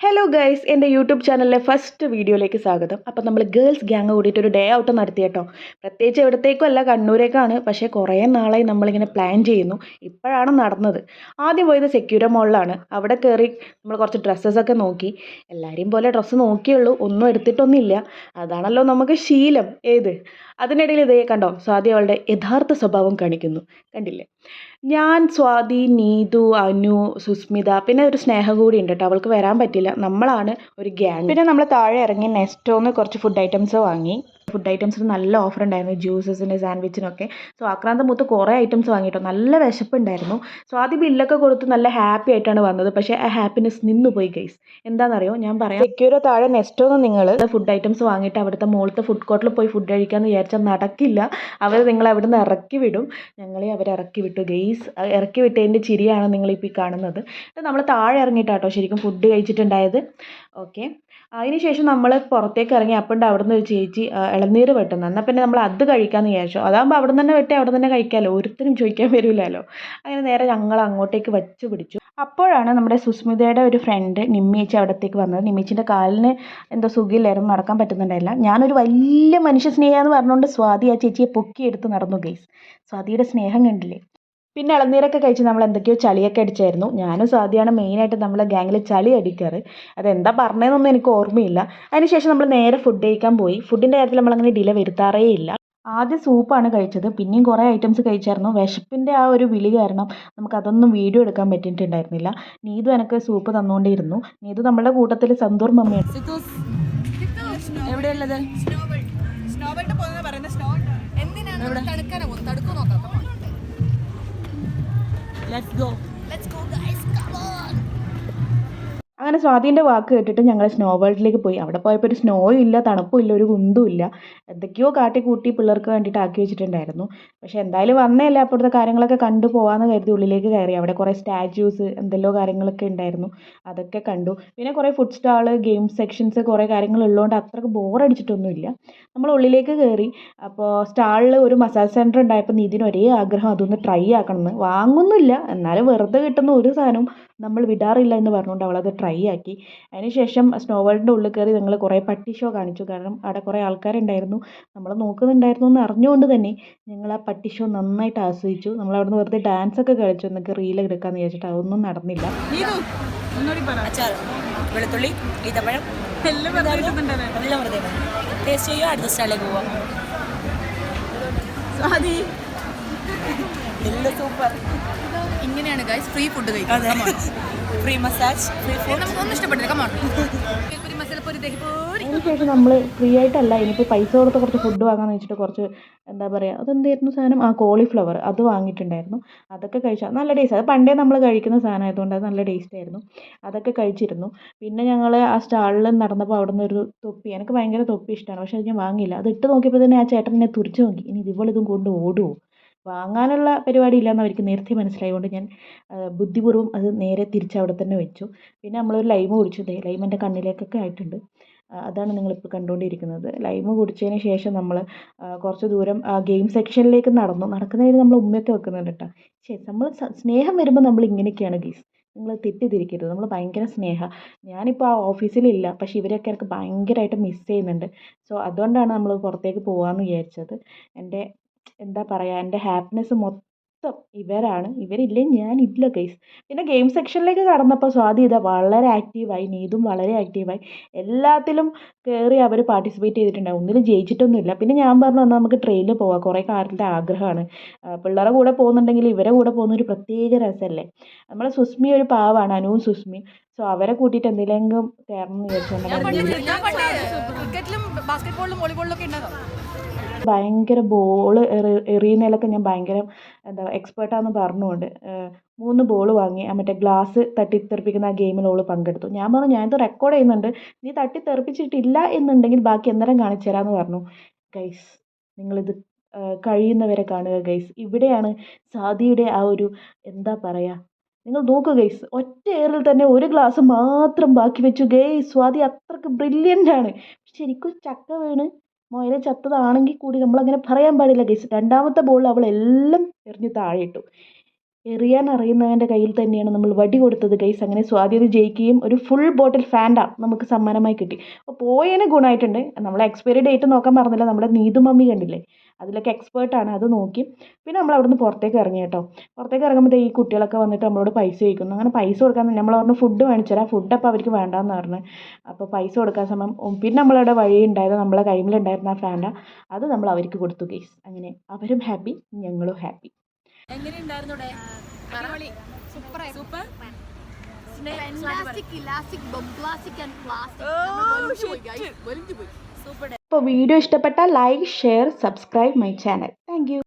Hello guys, എൻ്റെ YouTube ചാനലിലെ first വീഡിയോയിലേക്ക് സ്വാഗതം. അപ്പോൾ നമ്മൾ ഗേൾസ് ഗ്യാങ് കൂടിയിട്ട് ഒരു ഡേ ഔട്ട് നടത്തി കേട്ടോ. പ്രത്യേകിച്ച് എവിടത്തേക്കും അല്ല, കണ്ണൂരേക്കാണ്. പക്ഷേ കുറേ നാളായി നമ്മളിങ്ങനെ പ്ലാൻ ചെയ്യുന്നു. ഇപ്പോഴാണ് നടന്നത്. ആദ്യം പോയത് സെക്യൂര മോളിലാണ്. അവിടെ കയറി നമ്മൾ കുറച്ച് ഡ്രസ്സസൊക്കെ നോക്കി. എല്ലാവരെയും പോലെ ഡ്രസ്സ് നോക്കിയുള്ളൂ, ഒന്നും എടുത്തിട്ടൊന്നുമില്ല. അതാണല്ലോ നമുക്ക് ശീലം. അതിനിടയിൽ ഇതേ കണ്ടോ, സ്വാതി അവളുടെ യഥാർത്ഥ സ്വഭാവം കാണിക്കുന്നു. കണ്ടില്ലേ? ഞാൻ, സ്വാതി, നീതു, അനു, സുസ്മിത, പിന്നെ ഒരു സ്നേഹ കൂടി ഉണ്ട് കേട്ടോ. അവൾക്ക് വരാൻ പറ്റില്ല. നമ്മളാണ് ഒരു ഗ്യാങ്. പിന്നെ നമ്മൾ താഴെ ഇറങ്ങി നെസ്റ്റോന്ന് കുറച്ച് ഫുഡ് ഐറ്റംസ് വാങ്ങി. ഫുഡ് ഐറ്റംസിന് നല്ല ഓഫർ ഉണ്ടായിരുന്നു, ജ്യൂസസിന്, സാൻഡ്വിച്ചിനൊക്കെ. സോ ആക്രാന്ത മൂത്ത് കുറേ ഐറ്റംസ് വാങ്ങിയിട്ടോ. നല്ല വിശപ്പുണ്ടായിരുന്നു. സോ ആദ്യം ബില്ലൊക്കെ കൊടുത്ത് നല്ല ഹാപ്പി ആയിട്ടാണ് വന്നത്. പക്ഷേ ആ ഹാപ്പിനെസ് നിന്നുപോയി ഗൈസ്. എന്താണെന്നറിയോ, ഞാൻ പറയാം. സെക്യൂരോ താഴെ നെസ്റ്റോന്ന് നിങ്ങൾ ഫുഡ് ഐറ്റംസ് വാങ്ങിയിട്ട് അവിടുത്തെ മുകളിലത്തെ ഫുഡ് കോർട്ടിൽ പോയി ഫുഡ് കഴിക്കാമെന്ന് വിചാരിച്ചാൽ നടക്കില്ല. അവർ നിങ്ങളെ അവിടെ നിന്ന് ഇറക്കി വിടും. ഞങ്ങളെ അവർ ഇറക്കി വിട്ടു ഗെയ്സ്. ഇറക്കി വിട്ടതിൻ്റെ ചിരിയാണ് നിങ്ങളിപ്പോൾ ഈ കാണുന്നത്. നമ്മൾ താഴെ ഇറങ്ങിയിട്ടാട്ടോ ശരിക്കും ഫുഡ് കഴിച്ചിട്ടുണ്ടായത്. ഓക്കെ, അതിനുശേഷം നമ്മൾ പുറത്തേക്ക് ഇറങ്ങി. അപ്പം അവിടെ നിന്ന് ഒരു ചേച്ചി ഇളനീര് വെട്ടുന്നു. എന്നാൽ പിന്നെ നമ്മൾ അത് കഴിക്കാമെന്ന് വിചാരിച്ചു. അതാകുമ്പോൾ അവിടെ നിന്ന് തന്നെ വെട്ടി അവിടെ തന്നെ കഴിക്കാമല്ലോ, ഒരുത്തരും ചോദിക്കാൻ വരില്ലല്ലോ. അങ്ങനെ നേരെ ഞങ്ങൾ അങ്ങോട്ടേക്ക് വച്ച് പിടിച്ചു. അപ്പോഴാണ് നമ്മുടെ സുസ്മിതയുടെ ഒരു ഫ്രണ്ട് നിമ്മേച്ചി അവിടത്തേക്ക് വന്നത്. നിമ്മേച്ചിൻ്റെ കാലിന് എന്തോ സുഖമില്ലായിരുന്നു, നടക്കാൻ പറ്റുന്നുണ്ടായില്ല. ഞാനൊരു വലിയ മനുഷ്യ സ്നേഹമെന്ന് പറഞ്ഞുകൊണ്ട് സ്വാതി ആ ചേച്ചിയെ പൊക്കിയെടുത്ത് നടന്നു ഗൈസ്. സ്വാതിയുടെ സ്നേഹം കണ്ടില്ലേ? പിന്നെ ഇളനീരൊക്കെ കഴിച്ച് നമ്മൾ എന്തൊക്കെയോ ചളിയൊക്കെ അടിച്ചായിരുന്നു. ഞാനും സ്വാതിയാണ് മെയിനായിട്ട് നമ്മളെ ഗ്യാങ്ങിൽ ചളി അടിക്കാറ്. അതെന്താ പറഞ്ഞതെന്നൊന്നും എനിക്ക് ഓർമ്മയില്ല. അതിനുശേഷം നമ്മൾ നേരെ ഫുഡ് കഴിക്കാൻ പോയി. ഫുഡിൻ്റെ കാര്യത്തിൽ നമ്മളങ്ങനെ ഡിലേ വരുത്താറേ ഇല്ല. ആദ്യം സൂപ്പാണ് കഴിച്ചത്. പിന്നെയും കുറേ ഐറ്റംസ് കഴിച്ചായിരുന്നു. വിശപ്പിൻ്റെ ആ ഒരു വിളി കാരണം നമുക്കതൊന്നും വീഡിയോ എടുക്കാൻ പറ്റിയിട്ടുണ്ടായിരുന്നില്ല. നീതു എനിക്ക് സൂപ്പ് തന്നുകൊണ്ടിരുന്നു. നീതു നമ്മളുടെ കൂട്ടത്തിൽ santoor മമ്മിയാണ്. എവിടെയുള്ളത്? Let's go. Let's go guys, come on. അങ്ങനെ സ്വാതിൻ്റെ വാക്ക് കേട്ടിട്ട് ഞങ്ങൾ സ്നോ വേൾഡിലേക്ക് പോയി. അവിടെ പോയപ്പോൾ ഒരു സ്നോയും ഇല്ല, തണുപ്പും ഇല്ല, ഒരു കുന്തും ഇല്ല. എന്തൊക്കെയോ കാട്ടിക്കൂട്ടി പിള്ളേർക്ക് വേണ്ടിയിട്ട് ആക്കി വെച്ചിട്ടുണ്ടായിരുന്നു. പക്ഷേ എന്തായാലും വന്നതല്ലേ, അപ്പോഴത്തെ കാര്യങ്ങളൊക്കെ കണ്ടു പോകാമെന്ന് കരുതി ഉള്ളിലേക്ക് കയറി. അവിടെ കുറേ സ്റ്റാച്യൂസ് എന്തെല്ലോ കാര്യങ്ങളൊക്കെ ഉണ്ടായിരുന്നു, അതൊക്കെ കണ്ടു. പിന്നെ കുറേ ഫുഡ് സ്റ്റാള്, ഗെയിം സെക്ഷൻസ്, കുറേ കാര്യങ്ങളുള്ളതുകൊണ്ട് അത്രയ്ക്ക് ബോറടിച്ചിട്ടൊന്നുമില്ല. നമ്മൾ ഉള്ളിലേക്ക് കയറി. അപ്പോൾ സ്റ്റാളിൽ ഒരു മസാജ് സെൻറ്റർ ഉണ്ടായപ്പോൾ നീതിന് ഒരേ ആഗ്രഹം അതൊന്ന് ട്രൈ ആക്കണമെന്ന്. വാങ്ങുന്നില്ല, എന്നാലും വെറുതെ കിട്ടുന്ന ഒരു സാധനവും നമ്മൾ വിടാറില്ല എന്ന് പറഞ്ഞുകൊണ്ട് അവളത് ട്രൈ ആക്കി. അതിനുശേഷം സ്നോ വേൾഡിൻ്റെ ഉള്ളിൽ കയറി ഞങ്ങൾ കുറേ പട്ടി ഷോ കാണിച്ചു. കാരണം അവിടെ കുറേ ആൾക്കാരുണ്ടായിരുന്നു, നമ്മൾ നോക്കുന്നുണ്ടായിരുന്നു എന്ന് അറിഞ്ഞുകൊണ്ട് തന്നെ ഞങ്ങൾ ആ പട്ടി ഷോ നന്നായിട്ട് ആസ്വദിച്ചു. നമ്മൾ അവിടെ നിന്ന് വെറുതെ ഡാൻസൊക്കെ കളിച്ചു, എന്നൊക്കെ റീൽ എടുക്കാമെന്ന് വിചാരിച്ചിട്ട് അതൊന്നും നടന്നില്ല. അച്ചാർ, വെളുത്തുള്ളി, ഈത്തപ്പഴം എല്ലാം വെറുതെ ടേസ്റ്റ് ചെയ്യുക. അടുത്ത സ്റ്റാളിലേക്ക് പോവാം. എല്ലാം സൂപ്പർ. ഇങ്ങനെയാണ് ഗൈസ് ഫ്രീ ഫുഡ് കഴിക്കുന്നത്. Free massage, free food. നമുക്കൊന്നും ഇഷ്ടപ്പെട്ടില്ല. കമോൺ. അതിനുശേഷം നമ്മൾ ഫ്രീ ആയിട്ടല്ല, ഇനിയിപ്പോൾ പൈസ കൊടുത്ത് കുറച്ച് ഫുഡ് വാങ്ങാമെന്ന് വെച്ചിട്ട് കുറച്ച് എന്താ പറയുക, അതെന്തായിരുന്നു സാധനം, കോളിഫ്ലവർ, അത് വാങ്ങിയിട്ടുണ്ടായിരുന്നു. അതൊക്കെ കഴിച്ചാൽ നല്ല ടേസ്റ്റ്. അത് പണ്ടേ നമ്മൾ കഴിക്കുന്ന സാധനം ആയതുകൊണ്ട് അത് നല്ല ടേസ്റ്റ് ആയിരുന്നു. അതൊക്കെ കഴിച്ചിരുന്നു. പിന്നെ ഞങ്ങൾ ആ സ്റ്റാളിൽ നടന്നപ്പോൾ അവിടെ നിന്ന് ഒരു തൊപ്പി, എനിക്ക് ഭയങ്കര തൊപ്പി ഇഷ്ടമാണ്, പക്ഷേ അത് ഞാൻ വാങ്ങിയില്ല. അത് ഇട്ട് നോക്കിയപ്പോൾ തന്നെ ആ ചേട്ടൻ എന്നെ തുറിച്ച് നോക്കി. ഇനി ഇതും കൊണ്ട് ഓടുമോ? വാങ്ങാനുള്ള പരിപാടി ഇല്ലയെന്ന് അവർക്ക് നേരത്തെ മനസ്സിലായതുകൊണ്ട് ഞാൻ ബുദ്ധിപൂർവ്വം അത് നേരെ തിരിച്ച് അവിടെ തന്നെ വെച്ചു. പിന്നെ നമ്മളൊരു ലൈമ് കുടിച്ചു. ലൈം എൻ്റെ കണ്ണിലേക്കൊക്കെ ആയിട്ടുണ്ട്. അതാണ് നിങ്ങളിപ്പോൾ കണ്ടുകൊണ്ടിരിക്കുന്നത്. ലൈമ് കുടിച്ചതിന് ശേഷം നമ്മൾ കുറച്ച് ദൂരം ഗെയിം സെക്ഷനിലേക്ക് നടന്നു. നടക്കുന്നതിന് നമ്മൾ ഉമ്മയൊക്കെ വെക്കുന്നുണ്ട് കേട്ടോ. ശരി, നമ്മൾ സ്നേഹം വരുമ്പോൾ നമ്മൾ ഇങ്ങനെയൊക്കെയാണ് ഗീസ്. നിങ്ങൾ തെറ്റിദ്ധരിക്കരുത്, നമ്മൾ ഭയങ്കര സ്നേഹമാണ്. ഞാനിപ്പോൾ ആ ഓഫീസിലില്ല, പക്ഷേ ഇവരെയൊക്കെ എനിക്ക് ഭയങ്കരമായിട്ട് മിസ് ചെയ്യുന്നുണ്ട്. സോ അതുകൊണ്ടാണ് നമ്മൾ പുറത്തേക്ക് പോകാമെന്ന് വിചാരിച്ചത്. എൻ്റെ എന്താ പറയുക, എൻ്റെ ഹാപ്പിനെസ് മൊത്തം ഇവരാണ്. ഇവരില്ലെങ്കിൽ ഞാനില്ല ഗൈസ്. പിന്നെ ഗെയിം സെക്ഷനിലേക്ക് കടന്നപ്പോൾ സ്വാതി ഇതാ വളരെ ആക്റ്റീവായി, നീതും വളരെ ആക്റ്റീവായി. എല്ലാത്തിലും കയറി അവർ പാർട്ടിസിപ്പേറ്റ് ചെയ്തിട്ടുണ്ടാവും. ഒന്നിലും ജയിച്ചിട്ടൊന്നുമില്ല. പിന്നെ ഞാൻ പറഞ്ഞു, എന്നാൽ നമുക്ക് ട്രെയിനിൽ പോവാം, കുറേ കാലത്തെ ആഗ്രഹമാണ്. പിള്ളേരുടെ കൂടെ പോകുന്നുണ്ടെങ്കിൽ ഇവരെ കൂടെ പോകുന്ന ഒരു പ്രത്യേക രസമല്ലേ. നമ്മളെ സുസ്മി ഒരു പാവാണ്, അനുവും സുസ്മിയും. സോ അവരെ കൂട്ടിയിട്ട് എന്തെങ്കിലും കയറണം എന്ന് വിചാരിച്ചു. ക്രിക്കറ്റിലും ബാസ്കറ്റ്ബോളിലും വോളിബോളിലും ഒക്കെ ഉണ്ടാകും. ഭയങ്കര ബോള് എറിയുന്നതിലൊക്കെ ഞാൻ ഭയങ്കര എന്താ എക്സ്പേർട്ടാണെന്ന് പറഞ്ഞുകൊണ്ട് 3 ബോൾ വാങ്ങി. മറ്റേ ഗ്ലാസ് തട്ടിത്തെറിപ്പിക്കുന്ന ആ ഗെയിമിൽ ഓൾ പങ്കെടുത്തു. ഞാൻ പറഞ്ഞു, ഞാനിത് റെക്കോർഡ് ചെയ്യുന്നുണ്ട്, നീ തട്ടിത്തെറിപ്പിച്ചിട്ടില്ല എന്നുണ്ടെങ്കിൽ ബാക്കി എന്തരം കാണിച്ചു തരാമെന്ന് പറഞ്ഞു. ഗൈസ്, നിങ്ങളിത് കഴിയുന്നവരെ കാണുക ഗൈസ്. ഇവിടെയാണ് സ്വാതിയുടെ ആ ഒരു എന്താ പറയുക, നിങ്ങൾ നോക്കുക ഗൈസ്. ഒറ്റ എയറിൽ തന്നെ ഒരു ഗ്ലാസ് മാത്രം ബാക്കി വെച്ചു ഗൈസ്. സ്വാതി അത്രയ്ക്ക് ബ്രില്യൻ്റ് ആണ്. ശരിക്കും ചക്ക വീണ് മുയൽ ചത്തതാണെങ്കിൽ കൂടി നമ്മളങ്ങനെ പറയാൻ പാടില്ല ഗൈസ്. രണ്ടാമത്തെ ബോളിൽ അവൾ എല്ലാം എറിഞ്ഞ് താഴെ ഇട്ടു. എറിയാൻ അറിയുന്നവൻ്റെ കയ്യിൽ തന്നെയാണ് നമ്മൾ വടി കൊടുത്തത് ഗൈസ്. അങ്ങനെ സ്വാതി ജയിക്കുകയും ഒരു ഫുൾ ബോട്ടിൽ ഫാൻഡ നമുക്ക് സമ്മാനമായി കിട്ടി. അപ്പോൾ പോയതിന് ഗുണമായിട്ടുണ്ട്. നമ്മൾ എക്സ്പയറി ഡേറ്റ് നോക്കാൻ പറഞ്ഞില്ല. നമ്മുടെ നീതു മമ്മി കണ്ടില്ലേ, അതിലൊക്കെ എക്സ്പേർട്ടാണ്, അത് നോക്കി. പിന്നെ നമ്മൾ അവിടുന്ന് പുറത്തേക്ക് ഇറങ്ങി കേട്ടോ. പുറത്തേക്ക് ഇറങ്ങുമ്പോൾ ഈ കുട്ടികളൊക്കെ വന്നിട്ട് നമ്മളോട് പൈസ ചോദിക്കുന്നു. അങ്ങനെ പൈസ കൊടുക്കാൻ നമ്മൾ പറഞ്ഞു ഫുഡ് മേടിച്ചു തരാം. ഫുഡ് അപ്പോൾ അവർക്ക് വേണ്ടാന്ന് പറഞ്ഞു. അപ്പോൾ പൈസ കൊടുക്കാൻ സമയം പിന്നെ നമ്മളവിടെ വഴി ഉണ്ടായത് നമ്മളെ കയ്യിലുണ്ടായിരുന്ന ആ ഫാൻഡ അത് നമ്മൾ അവർക്ക് കൊടുത്തു ഗൈസ്. അങ്ങനെ അവരും ഹാപ്പി, ഞങ്ങളും ഹാപ്പി. എങ്ങനെയുണ്ടായിരുന്നു സൂപ്പർ സൂപ്പർ സൂപ്പർ. അപ്പോൾ വീഡിയോ ഇഷ്ടപ്പെട്ടാൽ like, share, subscribe my channel. Thank you.